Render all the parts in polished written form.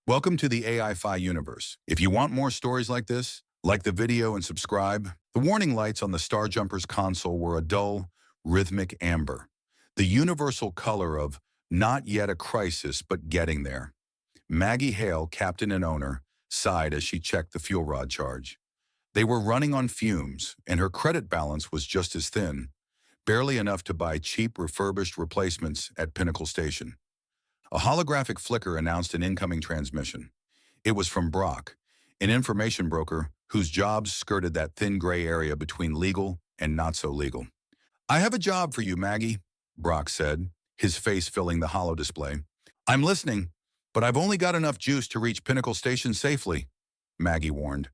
Welcome to the AI-Fi universe. If you want more stories like this, like the video and subscribe. The warning lights on the Star Jumper's console were a dull, rhythmic amber, the universal color of not yet a crisis but getting there. Maggie Hale, captain and owner, sighed as she checked the fuel rod charge. They were running on fumes, and her credit balance was just as thin, barely enough to buy cheap refurbished replacements at Pinnacle Station. A holographic flicker announced an incoming transmission. It was from Brock, an information broker whose jobs skirted that thin gray area between legal and not so legal. "I have a job for you, Maggie," Brock said, his face filling the holo display. "I'm listening, but I've only got enough juice to reach Pinnacle Station safely," Maggie warned.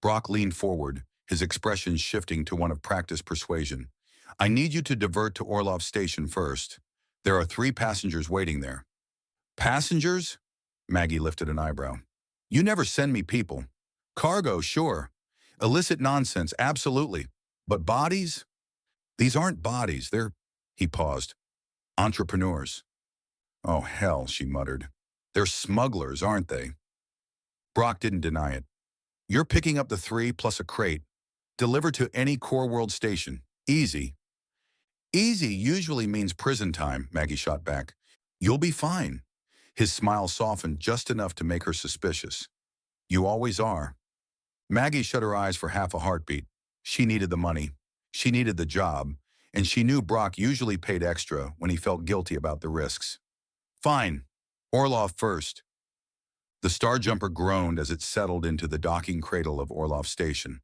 Brock leaned forward, his expression shifting to one of practiced persuasion. "I need you to divert to Orlov Station first. There are 3 passengers waiting there." "Passengers?" Maggie lifted an eyebrow. "You never send me people. Cargo, sure. Illicit nonsense, absolutely. But bodies? These aren't bodies, they're—" He paused. "Entrepreneurs." "Oh, hell," she muttered. "They're smugglers, aren't they?" Brock didn't deny it. "You're picking up the 3 plus a crate. Delivered to any Core World station. Easy." "Easy usually means prison time," Maggie shot back. "You'll be fine." His smile softened just enough to make her suspicious. "You always are." Maggie shut her eyes for half a heartbeat. She needed the money. She needed the job. And she knew Brock usually paid extra when he felt guilty about the risks. "Fine. Orlov first." The Star Jumper groaned as it settled into the docking cradle of Orlov Station,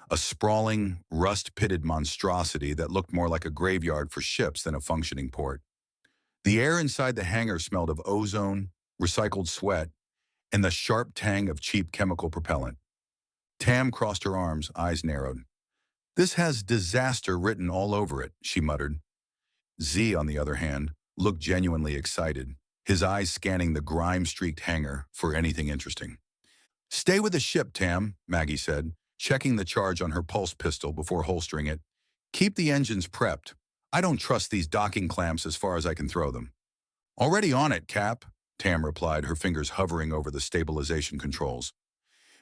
a sprawling, rust-pitted monstrosity that looked more like a graveyard for ships than a functioning port. The air inside the hangar smelled of ozone, recycled sweat, and the sharp tang of cheap chemical propellant. Tam crossed her arms, eyes narrowed. "This has disaster written all over it," she muttered. Z, on the other hand, looked genuinely excited, his eyes scanning the grime-streaked hangar for anything interesting. "Stay with the ship, Tam," Maggie said, checking the charge on her pulse pistol before holstering it. "Keep the engines prepped. I don't trust these docking clamps as far as I can throw them." "Already on it, Cap," Tam replied, her fingers hovering over the stabilization controls.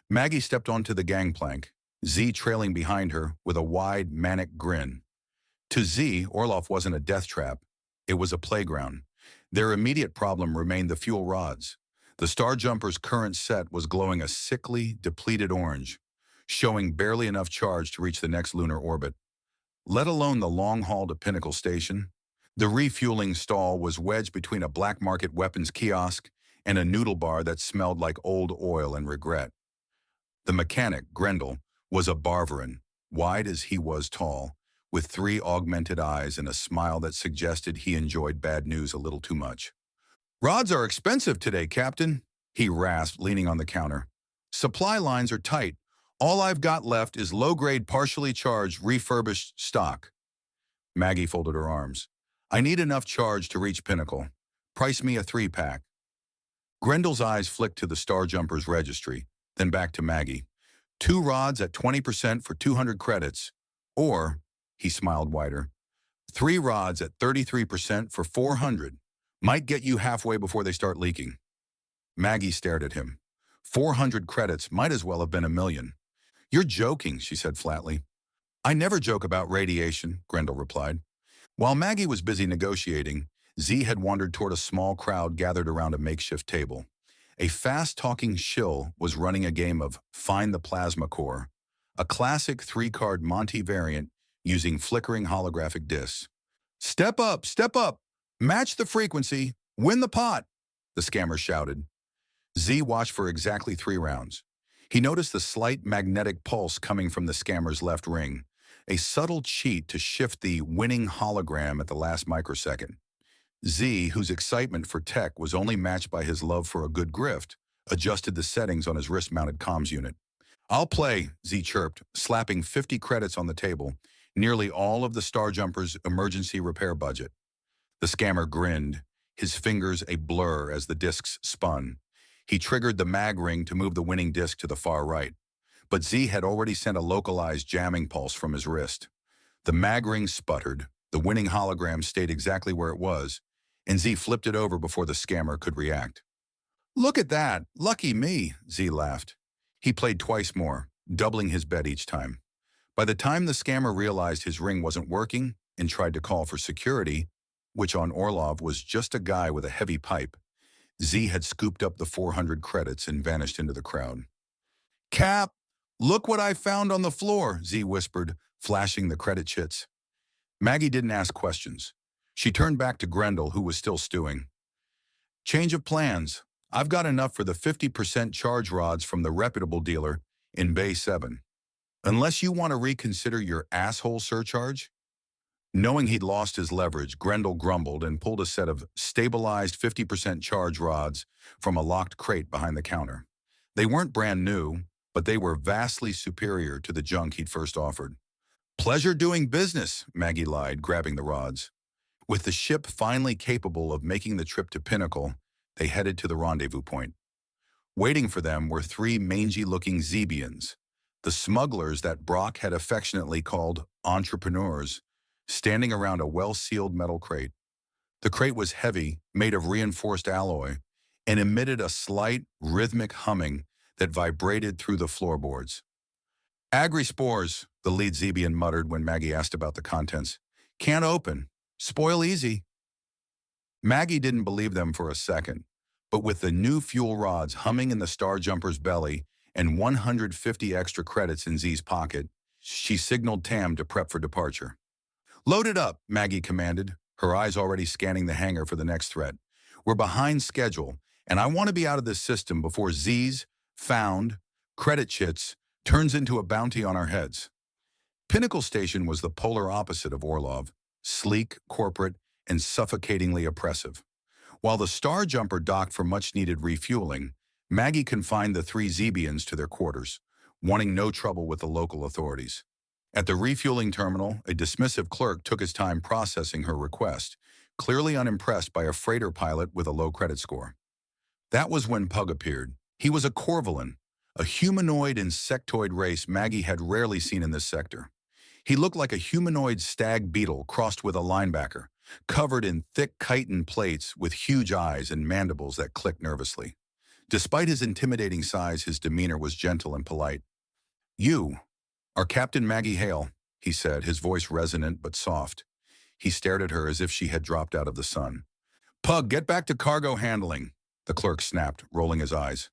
Maggie stepped onto the gangplank, Z trailing behind her with a wide, manic grin. To Z, Orlov wasn't a death trap. It was a playground. Their immediate problem remained the fuel rods. The Star Jumper's current set was glowing a sickly, depleted orange, showing barely enough charge to reach the next lunar orbit, let alone the long haul to Pinnacle Station. The refueling stall was wedged between a black market weapons kiosk and a noodle bar that smelled like old oil and regret. The mechanic, Grendel, was a Barveran, wide as he was tall, with 3 augmented eyes and a smile that suggested he enjoyed bad news a little too much. "Rods are expensive today, Captain," he rasped, leaning on the counter. "Supply lines are tight. All I've got left is low-grade, partially charged, refurbished stock." Maggie folded her arms. "I need enough charge to reach Pinnacle. Price me a 3-pack. Grendel's eyes flicked to the Star Jumper's registry, then back to Maggie. 2 rods at 20% for 200 credits. Or, he smiled wider, 3 rods at 33% for 400. Might get you halfway before they start leaking." Maggie stared at him. 400 credits might as well have been 1,000,000. "You're joking," she said flatly. "I never joke about radiation," Grendel replied. While Maggie was busy negotiating, Z had wandered toward a small crowd gathered around a makeshift table. A fast-talking shill was running a game of Find the Plasma Core, a classic 3-card Monty variant using flickering holographic discs. Step up, match the frequency, win the pot," the scammer shouted. Z watched for exactly 3 rounds. He noticed the slight magnetic pulse coming from the scammer's left ring, a subtle cheat to shift the winning hologram at the last microsecond. Z, whose excitement for tech was only matched by his love for a good grift, adjusted the settings on his wrist-mounted comms unit. "I'll play," Z chirped, slapping 50 credits on the table, nearly all of the Star Jumper's emergency repair budget. The scammer grinned, his fingers a blur as the discs spun. He triggered the mag ring to move the winning disc to the far right, but Z had already sent a localized jamming pulse from his wrist. The mag ring sputtered, the winning hologram stayed exactly where it was, and Z flipped it over before the scammer could react. Look at that. Lucky me, Z laughed. He played twice more, doubling his bet each time. By the time the scammer realized his ring wasn't working and tried to call for security, which on Orlov was just a guy with a heavy pipe, Z had scooped up the 400 credits and vanished into the crowd. Cap, look what I found on the floor, Z whispered, flashing the credit chits. Maggie didn't ask questions. She turned back to Grendel, who was still stewing. Change of plans. I've got enough for the 50% charge rods from the reputable dealer in Bay 7. Unless you want to reconsider your asshole surcharge? Knowing he'd lost his leverage, Grendel grumbled and pulled a set of stabilized 50% charge rods from a locked crate behind the counter. They weren't brand new, but they were vastly superior to the junk he'd first offered. Pleasure doing business, Maggie lied, grabbing the rods. With the ship finally capable of making the trip to Pinnacle, they headed to the rendezvous point. Waiting for them were three mangy-looking Zebians, the smugglers that Brock had affectionately called entrepreneurs, standing around a well-sealed metal crate. The crate was heavy, made of reinforced alloy, and emitted a slight, rhythmic humming that vibrated through the floorboards. Agri-spores, the lead Zebian muttered when Maggie asked about the contents. Can't open. Spoil easy. Maggie didn't believe them for a second, but with the new fuel rods humming in the Star Jumper's belly and 150 extra credits in Z's pocket, she signaled Tam to prep for departure. Load it up, Maggie commanded, her eyes already scanning the hangar for the next threat. We're behind schedule, and I want to be out of this system before Z's found credit chits turns into a bounty on our heads. Pinnacle Station was the polar opposite of Orlov, sleek, corporate, and suffocatingly oppressive. While the Star Jumper docked for much-needed refueling, Maggie confined the three Zebians to their quarters, wanting no trouble with the local authorities. At the refueling terminal, a dismissive clerk took his time processing her request, clearly unimpressed by a freighter pilot with a low credit score. That was when Pug appeared. He was a Corvalin, a humanoid insectoid race Maggie had rarely seen in this sector. He looked like a humanoid stag beetle crossed with a linebacker, covered in thick chitin plates with huge eyes and mandibles that clicked nervously. Despite his intimidating size, his demeanor was gentle and polite. You are Captain Maggie Hale, he said, his voice resonant but soft. He stared at her as if she had dropped out of the sun. Pug, get back to cargo handling, the clerk snapped, rolling his eyes.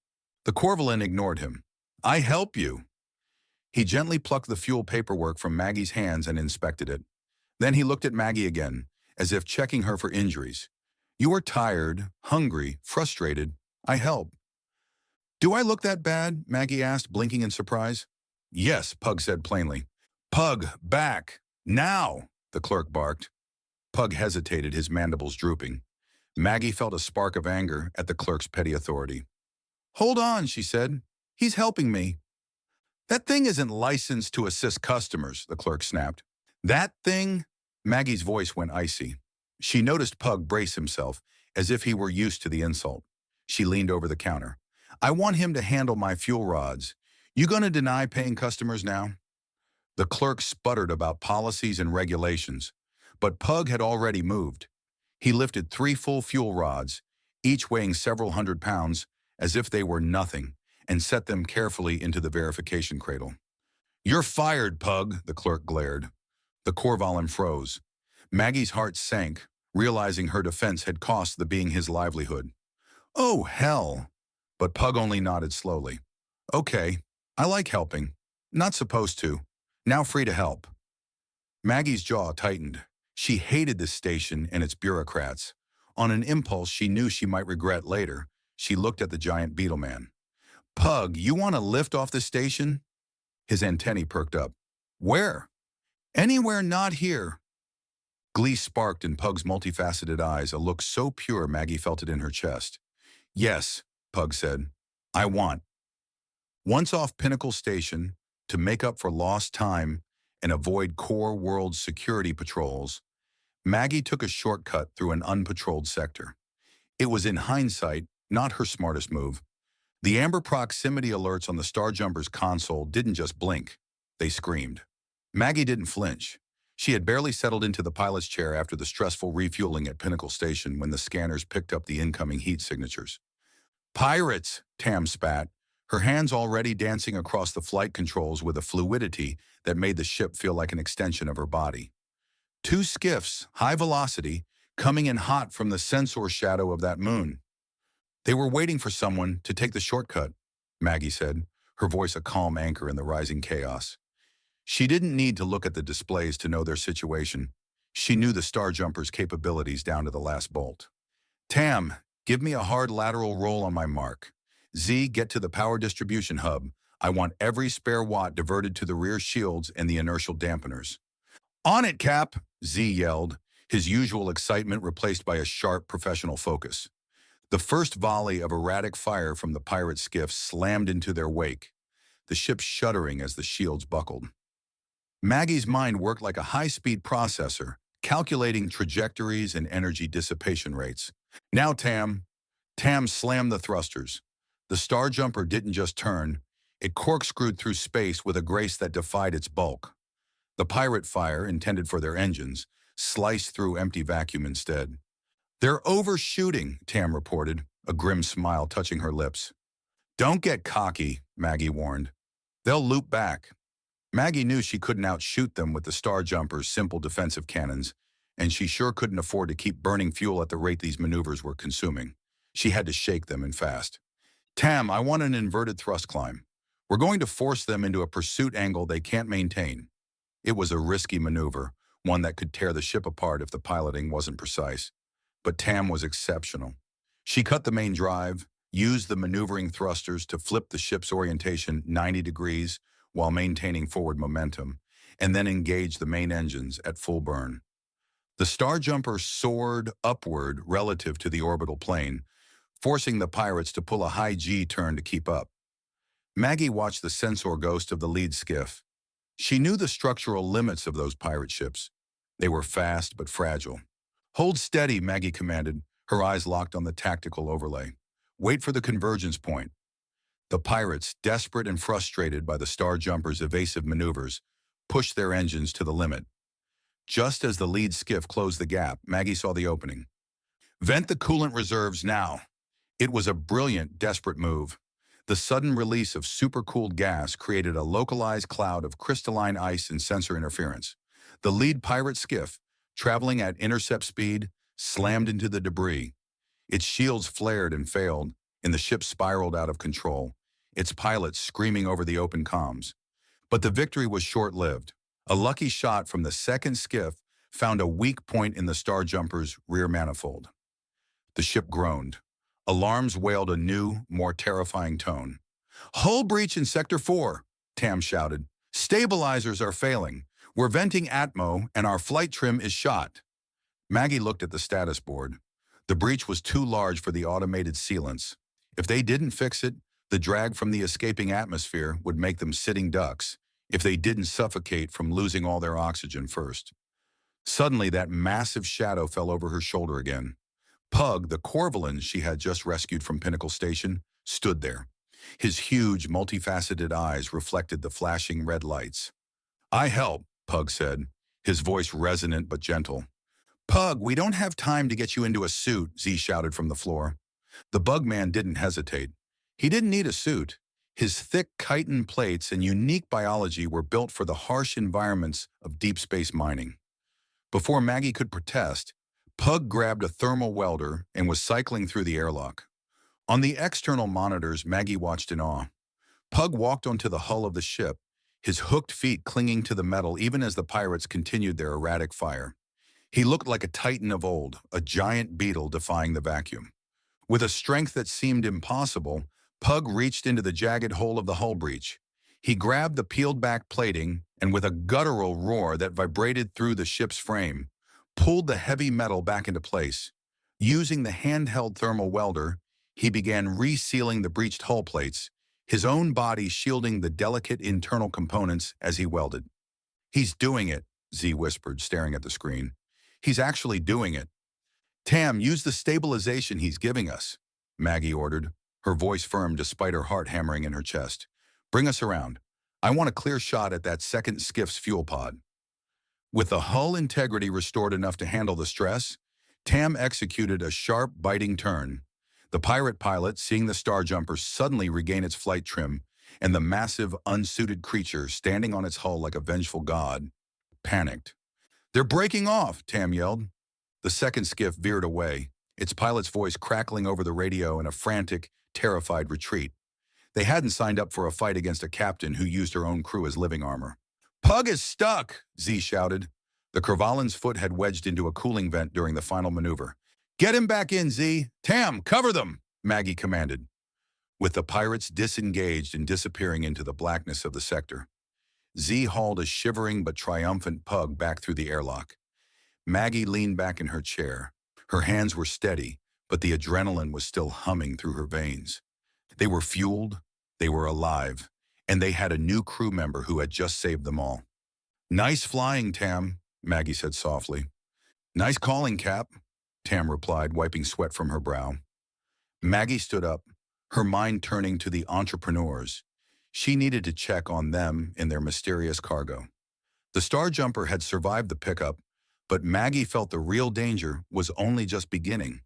The Corvalin ignored him. I help you. He gently plucked the fuel paperwork from Maggie's hands and inspected it. Then he looked at Maggie again, as if checking her for injuries. You are tired, hungry, frustrated. I help. Do I look that bad? Maggie asked, blinking in surprise. Yes, Pug said plainly. Pug, back. Now, the clerk barked. Pug hesitated, his mandibles drooping. Maggie felt a spark of anger at the clerk's petty authority. Hold on, she said. He's helping me. That thing isn't licensed to assist customers, the clerk snapped. That thing? Maggie's voice went icy. She noticed Pug brace himself, as if he were used to the insult. She leaned over the counter. I want him to handle my fuel rods. You gonna deny paying customers now? The clerk sputtered about policies and regulations, but Pug had already moved. He lifted 3 full fuel rods, each weighing several hundred pounds, as if they were nothing, and set them carefully into the verification cradle. You're fired, Pug, the clerk glared. The Corvalin froze. Maggie's heart sank, realizing her defense had cost the being his livelihood. Oh, hell! But Pug only nodded slowly. Okay, I like helping. Not supposed to. Now free to help. Maggie's jaw tightened. She hated this station and its bureaucrats. On an impulse she knew she might regret later, she looked at the giant beetle man. Pug, you want to lift off the station? His antennae perked up. Where? Anywhere not here. Glee sparked in Pug's multifaceted eyes, a look so pure Maggie felt it in her chest. Yes, Pug said. I want. Once off Pinnacle Station, to make up for lost time and avoid core world security patrols, Maggie took a shortcut through an unpatrolled sector. It was in hindsight not her smartest move. The amber proximity alerts on the Star Jumper's console didn't just blink, they screamed. Maggie didn't flinch. She had barely settled into the pilot's chair after the stressful refueling at Pinnacle Station when the scanners picked up the incoming heat signatures. Pirates, Tam spat, her hands already dancing across the flight controls with a fluidity that made the ship feel like an extension of her body. Two skiffs, high velocity, coming in hot from the sensor shadow of that moon. They were waiting for someone to take the shortcut, Maggie said, her voice a calm anchor in the rising chaos. She didn't need to look at the displays to know their situation. She knew the Star Jumper's capabilities down to the last bolt. Tam, give me a hard lateral roll on my mark. Z, get to the power distribution hub. I want every spare watt diverted to the rear shields and the inertial dampeners. On it, Cap, Z yelled, his usual excitement replaced by a sharp professional focus. The first volley of erratic fire from the pirate skiff slammed into their wake, the ship shuddering as the shields buckled. Maggie's mind worked like a high-speed processor, calculating trajectories and energy dissipation rates. Now, Tam. Tam slammed the thrusters. The Star Jumper didn't just turn, it corkscrewed through space with a grace that defied its bulk. The pirate fire, intended for their engines, sliced through empty vacuum instead. They're overshooting, Tam reported, a grim smile touching her lips. Don't get cocky, Maggie warned. They'll loop back. Maggie knew she couldn't outshoot them with the Star Jumper's simple defensive cannons, and she sure couldn't afford to keep burning fuel at the rate these maneuvers were consuming. She had to shake them and fast. Tam, I want an inverted thrust climb. We're going to force them into a pursuit angle they can't maintain. It was a risky maneuver, one that could tear the ship apart if the piloting wasn't precise. But Tam was exceptional. She cut the main drive, used the maneuvering thrusters to flip the ship's orientation 90 degrees while maintaining forward momentum, and then engaged the main engines at full burn. The Star Jumper soared upward relative to the orbital plane, forcing the pirates to pull a high G turn to keep up. Maggie watched the sensor ghost of the lead skiff. She knew the structural limits of those pirate ships. They were fast but fragile. Hold steady, Maggie commanded, her eyes locked on the tactical overlay. Wait for the convergence point. The pirates, desperate and frustrated by the Star Jumper's evasive maneuvers, pushed their engines to the limit. Just as the lead skiff closed the gap, Maggie saw the opening. Vent the coolant reserves now. It was a brilliant, desperate move. The sudden release of supercooled gas created a localized cloud of crystalline ice and sensor interference. The lead pirate skiff, traveling at intercept speed, slammed into the debris. Its shields flared and failed, and the ship spiraled out of control, its pilots screaming over the open comms. But the victory was short-lived. A lucky shot from the second skiff found a weak point in the Star Jumper's rear manifold. The ship groaned. Alarms wailed a new, more terrifying tone. Hull breach in Sector 4, Tam shouted. Stabilizers are failing. We're venting Atmo, and our flight trim is shot. Maggie looked at the status board. The breach was too large for the automated sealants. If they didn't fix it, the drag from the escaping atmosphere would make them sitting ducks, if they didn't suffocate from losing all their oxygen first. Suddenly, that massive shadow fell over her shoulder again. Pug, the Corvalin she had just rescued from Pinnacle Station, stood there. His huge, multifaceted eyes reflected the flashing red lights. I help, Pug said, his voice resonant but gentle. Pug, we don't have time to get you into a suit, Z shouted from the floor. The Bugman didn't hesitate. He didn't need a suit. His thick chitin plates and unique biology were built for the harsh environments of deep space mining. Before Maggie could protest, Pug grabbed a thermal welder and was cycling through the airlock. On the external monitors, Maggie watched in awe. Pug walked onto the hull of the ship, his hooked feet clinging to the metal even as the pirates continued their erratic fire. He looked like a titan of old, a giant beetle defying the vacuum. With a strength that seemed impossible, Pug reached into the jagged hole of the hull breach. He grabbed the peeled-back plating and, with a guttural roar that vibrated through the ship's frame, pulled the heavy metal back into place. Using the handheld thermal welder, he began resealing the breached hull plates, his own body shielding the delicate internal components as he welded. He's doing it, Z whispered, staring at the screen. He's actually doing it. Tam, use the stabilization he's giving us, Maggie ordered, her voice firm despite her heart hammering in her chest. Bring us around. I want a clear shot at that second skiff's fuel pod. With the hull integrity restored enough to handle the stress, Tam executed a sharp, biting turn. The pirate pilot, seeing the Star Jumper suddenly regain its flight trim and the massive, unsuited creature standing on its hull like a vengeful god, panicked. "They're breaking off!" Tam yelled. The second skiff veered away, its pilot's voice crackling over the radio in a frantic, terrified retreat. They hadn't signed up for a fight against a captain who used her own crew as living armor. "Pug is stuck!" Z shouted. The Kervalan's foot had wedged into a cooling vent during the final maneuver. "Get him back in, Z! Tam, cover them!" Maggie commanded. With the pirates disengaged and disappearing into the blackness of the sector, Z hauled a shivering but triumphant Pug back through the airlock. Maggie leaned back in her chair. Her hands were steady, but the adrenaline was still humming through her veins. They were fueled, they were alive, and they had a new crew member who had just saved them all. "Nice flying, Tam," Maggie said softly. "Nice calling, Cap," Tam replied, wiping sweat from her brow. Maggie stood up, her mind turning to the entrepreneurs. She needed to check on them and their mysterious cargo. The Star Jumper had survived the pickup, but Maggie felt the real danger was only just beginning.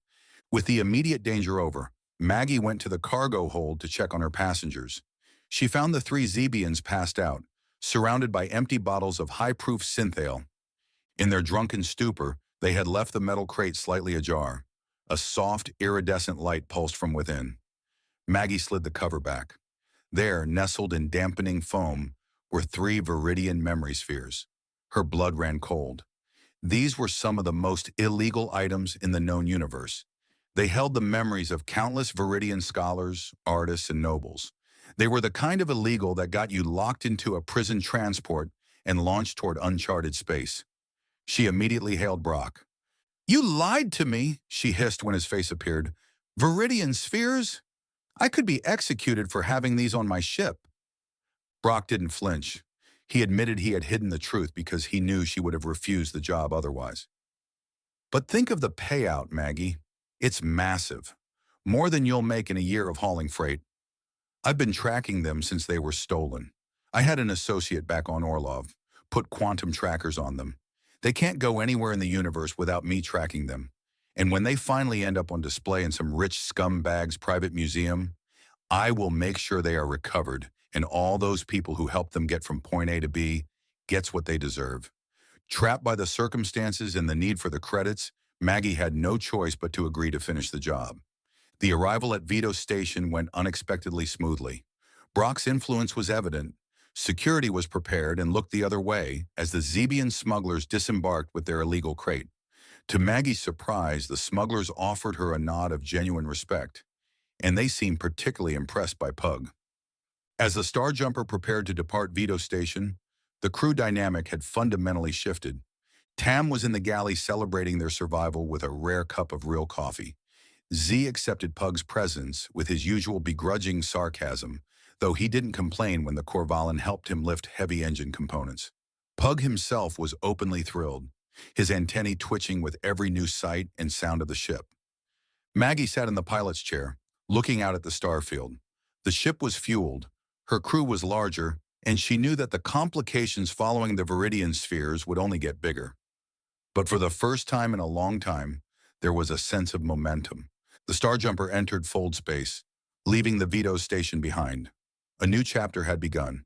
With the immediate danger over, Maggie went to the cargo hold to check on her passengers. She found the three Zebians passed out, surrounded by empty bottles of high-proof synthale. In their drunken stupor, they had left the metal crate slightly ajar. A soft, iridescent light pulsed from within. Maggie slid the cover back. There, nestled in dampening foam, were three Viridian memory spheres. Her blood ran cold. These were some of the most illegal items in the known universe. They held the memories of countless Viridian scholars, artists, and nobles. They were the kind of illegal that got you locked into a prison transport and launched toward uncharted space. She immediately hailed Brock. "You lied to me," she hissed when his face appeared. "Viridian spheres? I could be executed for having these on my ship." Brock didn't flinch. He admitted he had hidden the truth because he knew she would have refused the job otherwise. "But think of the payout, Maggie. It's massive. More than you'll make in a year of hauling freight. I've been tracking them since they were stolen. I had an associate back on Orlov, put quantum trackers on them. They can't go anywhere in the universe without me tracking them. And when they finally end up on display in some rich scumbag's private museum, I will make sure they are recovered, and all those people who helped them get from point A to B gets what they deserve." Trapped by the circumstances and the need for the credits, Maggie had no choice but to agree to finish the job. The arrival at Vito Station went unexpectedly smoothly. Brock's influence was evident. Security was prepared and looked the other way as the Zebian smugglers disembarked with their illegal crate. To Maggie's surprise, the smugglers offered her a nod of genuine respect, and they seemed particularly impressed by Pug. As the Star Jumper prepared to depart Vito Station, the crew dynamic had fundamentally shifted. Tam was in the galley celebrating their survival with a rare cup of real coffee. Z accepted Pug's presence with his usual begrudging sarcasm, though he didn't complain when the Korvalan helped him lift heavy engine components. Pug himself was openly thrilled, his antennae twitching with every new sight and sound of the ship. Maggie sat in the pilot's chair, looking out at the starfield. The ship was fueled, her crew was larger, and she knew that the complications following the Viridian spheres would only get bigger. But for the first time in a long time, there was a sense of momentum. The Star Jumper entered fold space, leaving the Vito station behind. A new chapter had begun.